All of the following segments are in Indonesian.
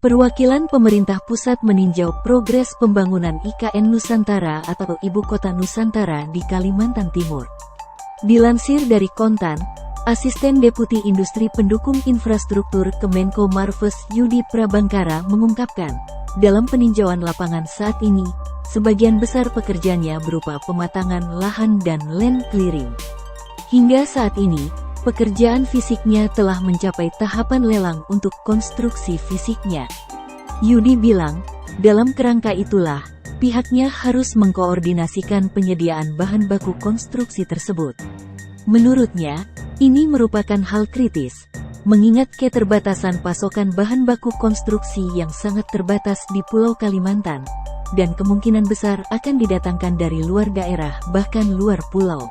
Perwakilan pemerintah pusat meninjau progres pembangunan IKN Nusantara atau Ibu Kota Nusantara di Kalimantan Timur. Dilansir dari Kontan, Asisten Deputi Industri Pendukung Infrastruktur Kemenko Marves Yudi Prabangkara mengungkapkan, dalam peninjauan lapangan saat ini, sebagian besar pekerjaannya berupa pematangan lahan dan land clearing. Hingga saat ini, pekerjaan fisiknya telah mencapai tahapan lelang untuk konstruksi fisiknya. Yudi bilang, dalam kerangka itulah, pihaknya harus mengkoordinasikan penyediaan bahan baku konstruksi tersebut. Menurutnya, ini merupakan hal kritis, mengingat keterbatasan pasokan bahan baku konstruksi yang sangat terbatas di Pulau Kalimantan, dan kemungkinan besar akan didatangkan dari luar daerah bahkan luar pulau.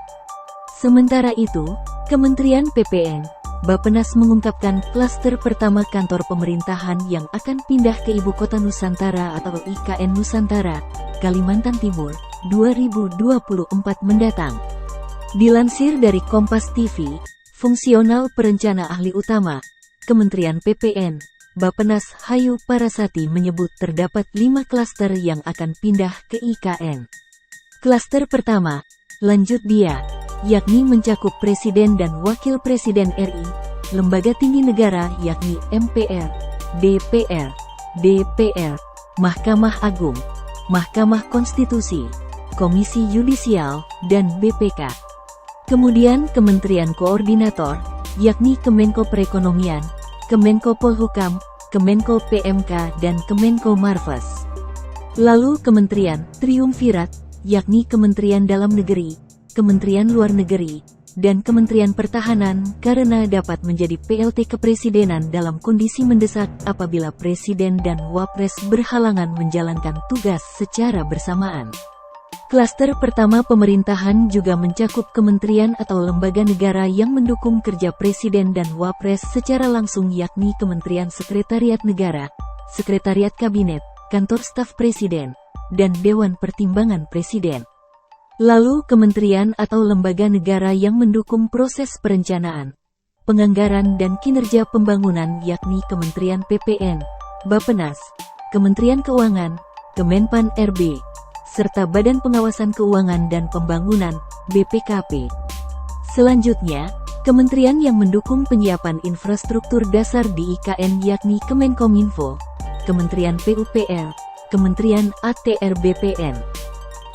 Sementara itu, Kementerian PPN, Bappenas mengungkapkan klaster pertama kantor pemerintahan yang akan pindah ke Ibu Kota Nusantara atau IKN Nusantara, Kalimantan Timur, 2024 mendatang. Dilansir dari Kompas TV, Fungsional Perencana Ahli Utama, Kementerian PPN, Bappenas Hayu Parasati menyebut terdapat 5 klaster yang akan pindah ke IKN. Klaster pertama, lanjut dia, yakni mencakup Presiden dan Wakil Presiden RI, lembaga tinggi negara yakni MPR, DPR, DPR, Mahkamah Agung, Mahkamah Konstitusi, Komisi Yudisial, dan BPK. Kemudian Kementerian Koordinator, yakni Kemenko Perekonomian, Kemenko Polhukam, Kemenko PMK, dan Kemenko Marves. Lalu Kementerian Triumvirat, yakni Kementerian Dalam Negeri, Kementerian Luar Negeri, dan Kementerian Pertahanan karena dapat menjadi PLT kepresidenan dalam kondisi mendesak apabila Presiden dan Wapres berhalangan menjalankan tugas secara bersamaan. Klaster pertama pemerintahan juga mencakup kementerian atau lembaga negara yang mendukung kerja Presiden dan Wapres secara langsung yakni Kementerian Sekretariat Negara, Sekretariat Kabinet, Kantor Staf Presiden, dan Dewan Pertimbangan Presiden. Lalu kementerian atau lembaga negara yang mendukung proses perencanaan, penganggaran dan kinerja pembangunan yakni Kementerian PPN, Bappenas, Kementerian Keuangan, Kemenpan RB, serta Badan Pengawasan Keuangan dan Pembangunan, BPKP. Selanjutnya, kementerian yang mendukung penyiapan infrastruktur dasar di IKN yakni Kemenkominfo, Kementerian PUPR, Kementerian ATR BPN.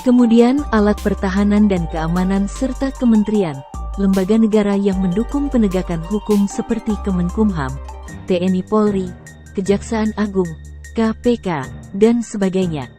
Kemudian alat pertahanan dan keamanan serta kementerian, lembaga negara yang mendukung penegakan hukum seperti Kemenkumham, TNI Polri, Kejaksaan Agung, KPK, dan sebagainya.